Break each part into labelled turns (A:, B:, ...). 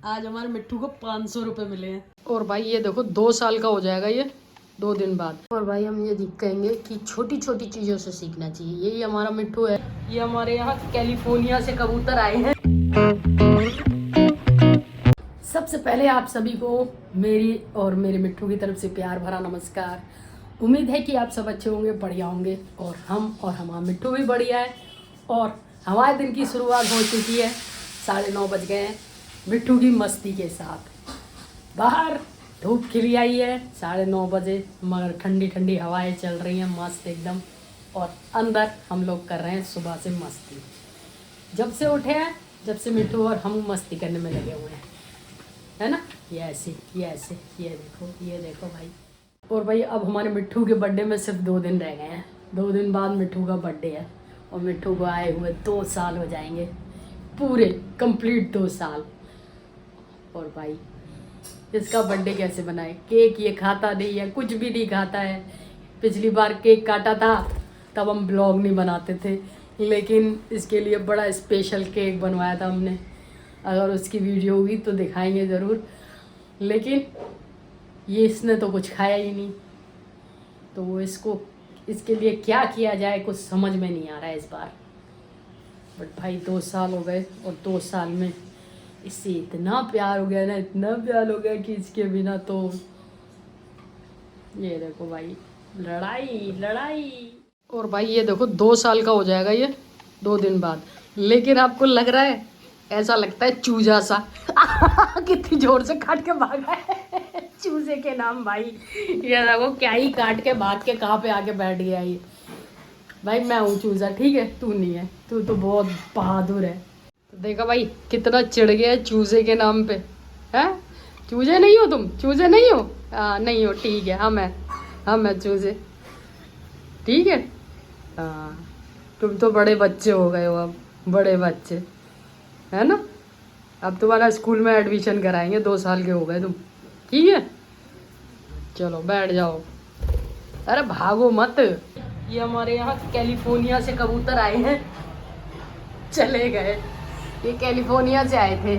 A: आज हमारे मिट्टू को 500 रुपये मिले हैं। और भाई ये देखो 2 साल का हो जाएगा ये 2 दिन बाद। और भाई हम ये कहेंगे कि छोटी छोटी चीज़ों से सीखना चाहिए। यही हमारा मिट्टू है। ये हमारे यहाँ कैलिफोर्निया से कबूतर आए हैं। सबसे पहले आप सभी को मेरी और मेरे मिट्टू की तरफ से प्यार भरा नमस्कार। उम्मीद है कि आप सब अच्छे होंगे, बढ़िया होंगे और हमारा मिट्टू भी बढ़िया है। और हमारे दिन की शुरुआत हो चुकी है। 9:30 बज गए हैं मिट्टू की मस्ती के साथ। बाहर धूप खिली आई है 9:30 बजे, मगर ठंडी ठंडी हवाएं चल रही हैं मस्त एकदम। और अंदर हम लोग कर रहे हैं सुबह से मस्ती। जब से उठे हैं, जब से मिट्टू और हम मस्ती करने में लगे हुए हैं, है ना। ये ऐसे ये देखो भाई। और भाई अब हमारे मिट्टू के बर्थडे में सिर्फ 2 दिन रह गए हैं। 2 दिन बाद मिट्टू का बर्थडे है और मिट्टू को आए हुए 2 साल हो जाएंगे, पूरे कंप्लीट 2 साल। और भाई इसका बर्थडे कैसे बनाए? केक ये खाता नहीं है, कुछ भी नहीं खाता है। पिछली बार केक काटा था तब हम ब्लॉग नहीं बनाते थे, लेकिन इसके लिए बड़ा स्पेशल केक बनवाया था हमने। अगर उसकी वीडियो होगी तो दिखाएंगे ज़रूर। लेकिन ये इसने तो कुछ खाया ही नहीं, तो वो इसके लिए क्या किया जाए कुछ समझ में नहीं आ रहा है इस बार। बट भाई 2 साल हो गए और 2 साल में इससे इतना प्यार हो गया ना, इतना प्यार हो गया कि इसके बिना तो ये देखो भाई लड़ाई। और भाई ये देखो 2 साल का हो जाएगा ये 2 दिन बाद। लेकिन आपको लग रहा है, ऐसा लगता है चूजा सा कितनी जोर से काट के भागा है चूजे के नाम भाई। ये देखो क्या ही काट के भाग के कहाँ पे आके बैठ गया ये। भाई मैं हूँ चूजा, ठीक है, तू नहीं है। तू तो बहुत बहादुर है। तो देखा भाई कितना चिढ़ गया है चूजे के नाम पे। है चूजे नहीं हो तुम? चूजे नहीं हो? नहीं हो, ठीक है। हम है चूजे, ठीक है। हाँ तुम तो बड़े बच्चे हो गए हो, अब बड़े बच्चे, है ना। अब तुम्हारा स्कूल में एडमिशन कराएंगे, 2 साल के हो गए तुम, ठीक है। चलो बैठ जाओ, अरे भागो मत। ये हमारे यहाँ कैलिफोर्निया से कबूतर आए हैं, चले गए। ये कैलिफोर्निया से आए थे।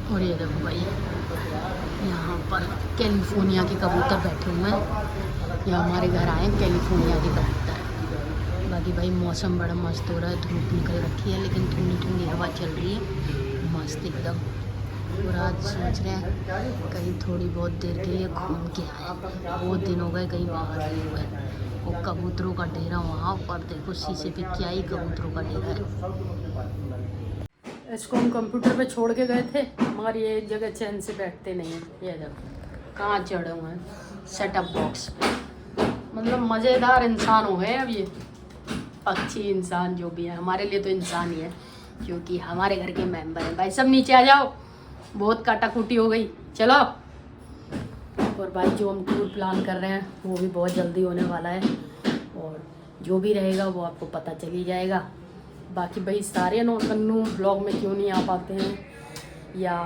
A: और ये देखो भाई यहाँ पर कैलिफोर्निया के कबूतर बैठे हुए हैं। ये हमारे घर आए हैं कैलिफोर्निया के कबूतर। बाकी भाई मौसम बड़ा मस्त हो रहा है, धूप निकल रखी है लेकिन ठंडी ठंडी हवा चल रही है मस्त एकदम। और आज सोच रहे हैं कहीं थोड़ी बहुत देर के लिए घूम के आए, बहुत दिन हो गए कहीं बाहर नहीं हुए। वो कबूतरों का डेरा वहाँ पर देखो, शीशे पे क्या ही कबूतरों का डेरा है। इसको हम कंप्यूटर पे छोड़ के गए थे, मगर ये एक जगह चैन से बैठते नहीं हैं। ये देखो कहाँ चढ़े हुए हैं सेटअप बॉक्स पे। मतलब मज़ेदार इंसान हो गए अब ये पक्षी, इंसान जो भी है। हमारे लिए तो इंसान ही है क्योंकि हमारे घर के मेंबर हैं। भाई सब नीचे आ जाओ, बहुत काटाकुटी हो गई, चलो। और भाई जो हम टूर प्लान कर रहे हैं वो भी बहुत जल्दी होने वाला है, और जो भी रहेगा वो आपको पता चल ही जाएगा। बाकी भाई सारे नन्नू ब्लॉग में क्यों नहीं आ पाते हैं या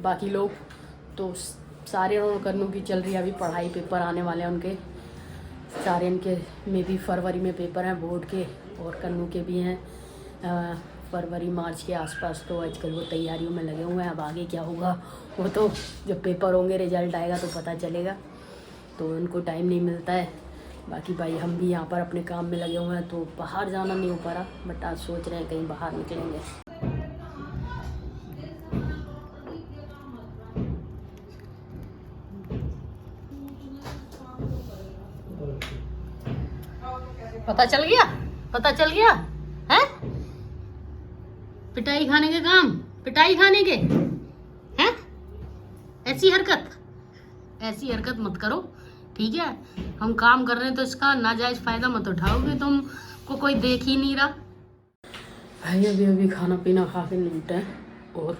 A: बाकी लोग, तो सारे कन्नू की चल रही है अभी पढ़ाई, पेपर आने वाले हैं उनके सारे। इनके में भी फरवरी में पेपर हैं बोर्ड के, और कन्नू के भी हैं फरवरी मार्च के आसपास। तो आजकल वो तैयारियों में लगे हुए हैं। अब आगे क्या होगा वो तो जब पेपर होंगे, रिजल्ट आएगा तो पता चलेगा। तो उनको टाइम नहीं मिलता है। बाकी भाई हम भी यहाँ पर अपने काम में लगे हुए हैं, तो बाहर जाना नहीं हो पा रहा। बट आज सोच रहे हैं कहीं बाहर निकलेंगे। पता चल गया है पिटाई खाने के काम, पिटाई खाने के हैं। ऐसी हरकत मत करो, ठीक है। हम काम कर रहे हैं तो इसका नाजायज फायदा मत उठाओगे, तुमको कोई देख ही नहीं रहा। भाई अभी खाना पीना खा के निपटे हैं और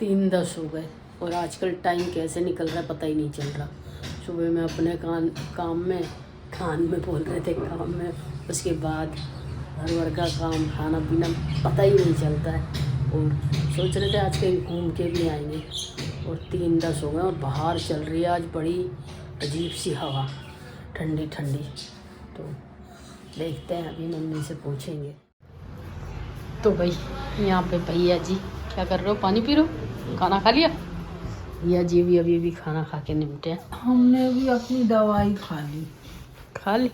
A: 3:10 हो गए। और आजकल टाइम कैसे निकल रहा है पता ही नहीं चल रहा। सुबह में अपने काम में बोल रहे थे, काम में, उसके बाद हर वर्ग का काम, खाना पीना, पता ही नहीं चलता है। और सोच रहे थे आज कहीं घूम के भी आएंगे। और 3:10 हो गए और बाहर चल रही है आज बड़ी अजीब सी हवा, ठंडी ठंडी। तो देखते हैं, अभी मम्मी से पूछेंगे। तो भाई यहाँ पे भैया जी क्या कर रहे हो? पानी पी रहे हो? खाना खा लिया? या जी भी अभी खाना खा के निपटे हैं।
B: हमने भी अपनी दवाई खा ली।
A: खा ली?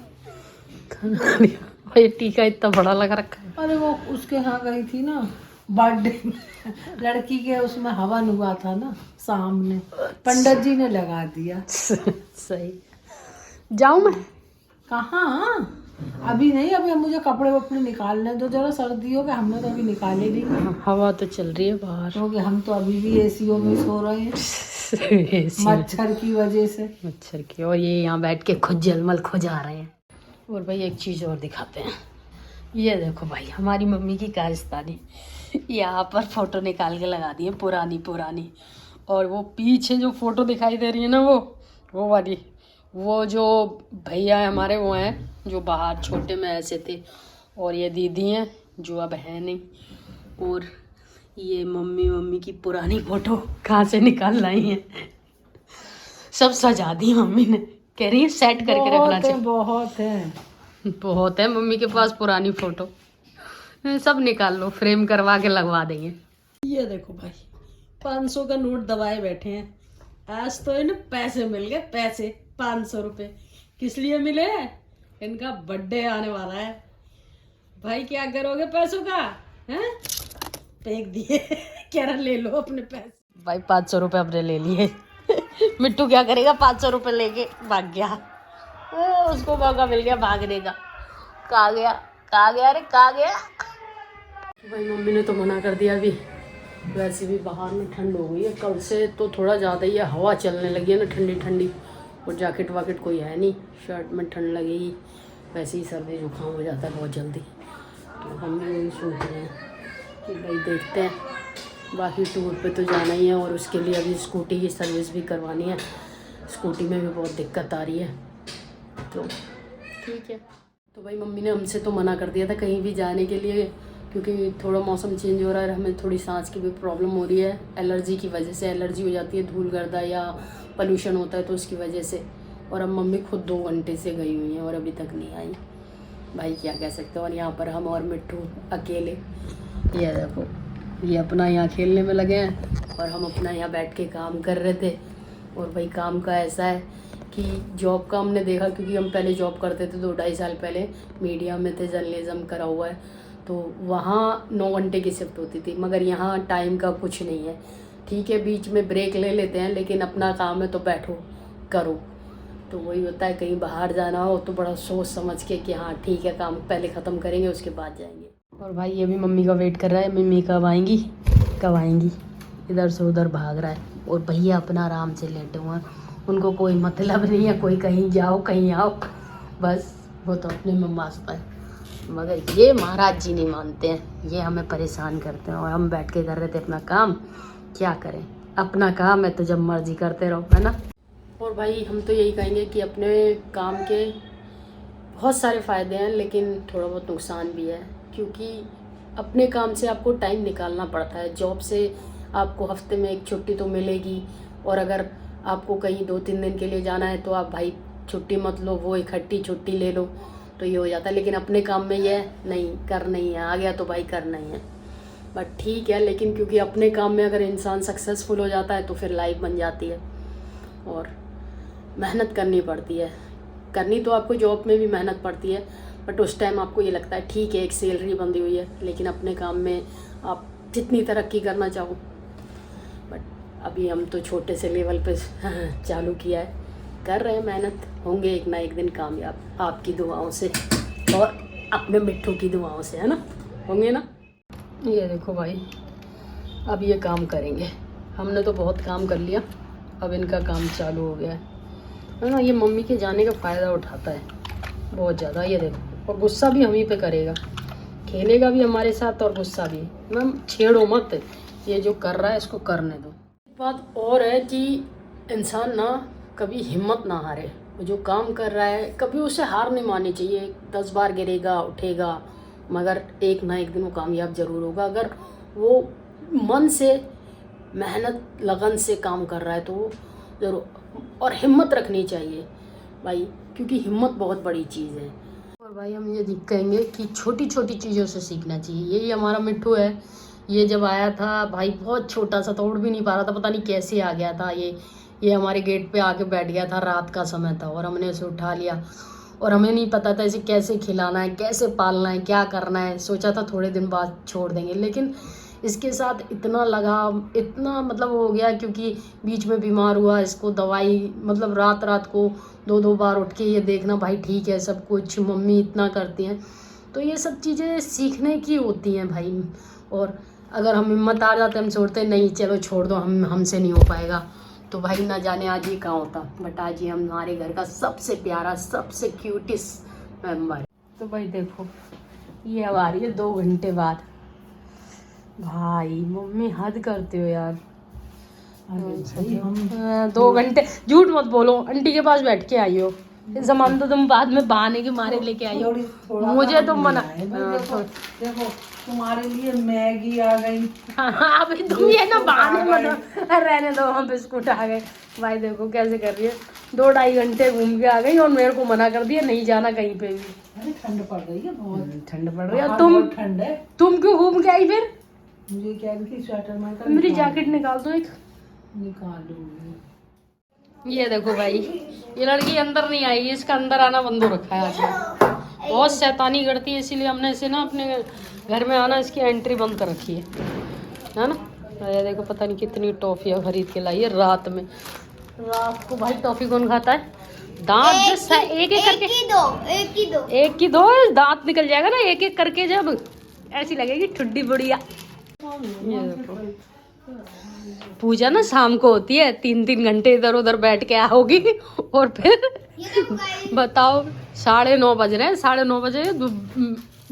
A: खाना खा लिया? भाई टीका इतना बड़ा लगा रखा है।
B: अरे वो उसके यहाँ गई थी ना बर्थडे में, लड़की के उसमें हवन हुआ था ना सामने, पंडित जी ने लगा दिया।
A: सही। जाऊँ मैं?
B: कहाँ अभी नहीं, अभी हम मुझे कपड़े वपड़े निकालने दो जरा, सर्दियों के हमने तो अभी निकाले नहीं।
A: हवा तो चल रही है बाहर,
B: क्योंकि हम तो अभी भी एसीओ में सो रहे हैं मच्छर की वजह से।
A: मच्छर की, और ये यहाँ बैठ के खुद जलमल खो जा रहे हैं। और भाई एक चीज़ और दिखाते हैं, ये देखो भाई हमारी मम्मी की कारस्तानी, यहाँ पर फोटो निकाल के लगा दी है पुरानी। और वो पीछे जो फोटो दिखाई दे रही है ना, वो वाली, वो जो भैया है हमारे, वो हैं जो बाहर छोटे में ऐसे थे, और ये दीदी हैं जो अब है नहीं। और ये मम्मी की पुरानी फोटो कहाँ से निकाल लाई हैं, सब सजा दी मम्मी ने, कह रही है सेट करके रखना चाहिए। बहुत है मम्मी के पास पुरानी फोटो, सब निकाल लो, फ्रेम करवा के लगवा देंगे। ये देखो भाई 500 का नोट दबाए बैठे हैं। आज तो इन्हें पैसे मिल गए, पैसे 500 रुपये। किस लिए मिले हैं? इनका बर्थडे आने वाला है। भाई क्या करोगे पैसों का? हैं? फेंक दिए। कह रहा ले लो अपने पैसे। भाई 500 रुपये अपने ले लिए। मिट्टू क्या करेगा 500 रुपये लेके? भाग गया। उसको मौका मिल गया भागने का। कहाँ गया अरे कहाँ गया? भाई मम्मी ने तो मना कर दिया अभी, वैसे भी बाहर में ठंड हो गई है कल से, तो थोड़ा ज़्यादा ही है, हवा चलने लगी है ना ठंडी। और जैकेट वाकेट कोई है नहीं, शर्ट में ठंड लगेगी, वैसे ही सर्दी जुकाम हो जाता है बहुत जल्दी। तो हम भी यही सोच रहे हैं कि भाई देखते हैं, बाकी टूर पे तो जाना ही है, और उसके लिए अभी स्कूटी की सर्विस भी करवानी है। स्कूटी में भी बहुत दिक्कत आ रही है, तो ठीक है। तो भाई मम्मी ने हमसे तो मना कर दिया था कहीं भी जाने के लिए, क्योंकि थोड़ा मौसम चेंज हो रहा है, हमें थोड़ी सांस की भी प्रॉब्लम हो रही है, एलर्जी की वजह से। एलर्जी हो जाती है धूल गर्दा या पोल्यूशन होता है तो उसकी वजह से। और अब मम्मी खुद 2 घंटे से गई हुई हैं और अभी तक नहीं आई। भाई क्या कह सकते हैं। और यहाँ पर हम और मिट्टू अकेले, ये देखो ये अपना यहाँ खेलने में लगे हैं और हम अपना यहाँ बैठ के काम कर रहे थे। और भाई काम का ऐसा है कि जॉब का हमने देखा, क्योंकि हम पहले जॉब करते थे 2-2.5 साल पहले, मीडिया में थे, जर्नलिज्म करा हुआ है, तो वहाँ 9 घंटे की शिफ्ट होती थी। मगर यहाँ टाइम का कुछ नहीं है, ठीक है बीच में ब्रेक ले लेते हैं, लेकिन अपना काम है तो बैठो करो। तो वही होता है, कहीं बाहर जाना हो तो बड़ा सोच समझ के कि हाँ ठीक है काम पहले ख़त्म करेंगे उसके बाद जाएंगे। और भाई ये भी मम्मी का वेट कर रहा है, मम्मी कब आएंगी, इधर से उधर भाग रहा है। और भैया अपना आराम से लेटे हुए हैं, उनको कोई मतलब नहीं है कोई कहीं जाओ कहीं आओ, बस वो तो अपने में मस्त है। मगर ये महाराज जी नहीं मानते हैं, ये हमें परेशान करते हैं। और हम बैठ के कर रहे थे अपना काम, क्या करें, अपना काम है तो जब मर्जी करते रहो, है ना। और भाई हम तो यही कहेंगे कि अपने काम के बहुत सारे फ़ायदे हैं, लेकिन थोड़ा बहुत नुकसान भी है, क्योंकि अपने काम से आपको टाइम निकालना पड़ता है। जॉब से आपको हफ्ते में 1 छुट्टी तो मिलेगी, और अगर आपको कहीं 2-3 दिन के लिए जाना है तो आप भाई छुट्टी मत लो, वो इकट्ठी छुट्टी ले लो, तो ये हो जाता है। लेकिन अपने काम में ये नहीं करना ही है, आ गया तो भाई करना ही है। बट ठीक है, लेकिन क्योंकि अपने काम में अगर इंसान सक्सेसफुल हो जाता है तो फिर लाइफ बन जाती है। और मेहनत करनी पड़ती है, करनी तो आपको जॉब में भी मेहनत पड़ती है, बट उस टाइम आपको ये लगता है ठीक है एक सैलरी बंधी हुई है, लेकिन अपने काम में आप जितनी तरक्की करना चाहो। बट अभी हम तो छोटे से लेवल पे चालू किया है, कर रहे हैं मेहनत, होंगे एक ना एक दिन कामयाब, आपकी दुआओं से और अपने मिट्टू की दुआओं से, है ना, होंगे ना। ये देखो भाई अब ये काम करेंगे, हमने तो बहुत काम कर लिया, अब इनका काम चालू हो गया है ना। ये मम्मी के जाने का फ़ायदा उठाता है बहुत ज़्यादा, ये देखो, और गुस्सा भी हम ही पे करेगा, खेलेगा भी हमारे साथ और गुस्सा भी। मैम छेड़ो मत, ये जो कर रहा है इसको करने दो। बात और है कि इंसान ना कभी हिम्मत ना हारे, वो जो काम कर रहा है कभी उसे हार नहीं माननी चाहिए। 10 बार गिरेगा उठेगा, मगर एक ना एक दिन वो कामयाब ज़रूर होगा। अगर वो मन से मेहनत लगन से काम कर रहा है तो ज़रूर, और हिम्मत रखनी चाहिए भाई, क्योंकि हिम्मत बहुत बड़ी चीज़ है। और भाई हम ये कहेंगे कि छोटी छोटी चीज़ों से सीखना चाहिए। यही हमारा मिट्टू है, ये जब आया था भाई बहुत छोटा सा था, उड़ भी नहीं पा रहा था, पता नहीं कैसे आ गया था ये हमारे गेट पे आके बैठ गया था। रात का समय था और हमने उसे उठा लिया और हमें नहीं पता था इसे कैसे खिलाना है, कैसे पालना है, क्या करना है। सोचा था थोड़े दिन बाद छोड़ देंगे, लेकिन इसके साथ इतना लगाव, इतना मतलब हो गया, क्योंकि बीच में बीमार हुआ, इसको दवाई मतलब रात रात को 2-2 बार उठ के ये देखना भाई ठीक है सब कुछ, मम्मी इतना करती हैं। तो ये सब चीज़ें सीखने की होती हैं भाई। और अगर हम हिम्मत आ जाते हम सोचते नहीं चलो छोड़ दो, हमसे नहीं हो पाएगा, तो भाई ना जाने आज ये कहाँ होता। बट आज ये हमारे घर का सबसे प्यारा, सबसे क्यूटेस्ट मेंबर। तो भाई देखो ये अब आ रही है 2 घंटे बाद। भाई मम्मी हद करते हो यार।
B: भाई हम
A: 2 घंटे, झूठ मत बोलो, आंटी के पास बैठ के आई हो। इस जमान तो तुम बाद में बहाने के मारे लेके आई हो, मुझे तो मना।
B: देखो तुम्हारे लिए मैगी आ गई।
A: हाँ अभी तुम ये ना बहाने मत रहने दो, हम बिस्कुट आ गए। भाई देखो कैसे कर रही है, 2-2.5 घंटे घूम के आ गई और मेरे को मना कर दिया नहीं जाना कहीं पे भी।
B: अरे ठंड पड़ रही है बहुत,
A: ठंड पड़ रही है।
B: बहुत ठंड है।
A: तुम क्यों घूम के आई फिर?
B: मुझे क्या थी स्वेटर में
A: मेरी जैकेट निकाल दो एक।
B: निकालूंगी।
A: ये देखो भाई ये लड़की अंदर नहीं आई, इसका अंदर आना बंद हो रखा है आज। बहुत शैतानी करती है, इसीलिए हमने इसे ना अपने घर में आना इसकी एंट्री बंद कर रखी है ना। ये देखो पता नहीं कितनी टॉफियाँ खरीद के लाई है रात में। रात को भाई टॉफी कौन खाता है? दांत जो एक एक करके एक की दो दांत निकल जाएगा ना एक एक करके, जब ऐसी लगेगी ठुड्डी बुढ़िया। ये देखो पूजा ना शाम को होती है, 3-3 घंटे इधर उधर बैठ के आओगी और फिर बताओ 9:30 बज रहे हैं, 9:30 बजे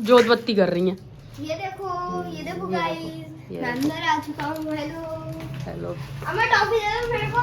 A: जोत बत्ती कर रही हैं।
C: ये देखो गाइस, मैं अंदर आ चुका हूँ। हेलो
A: हेलो
C: हमें टॉफी दे दो मेरे को।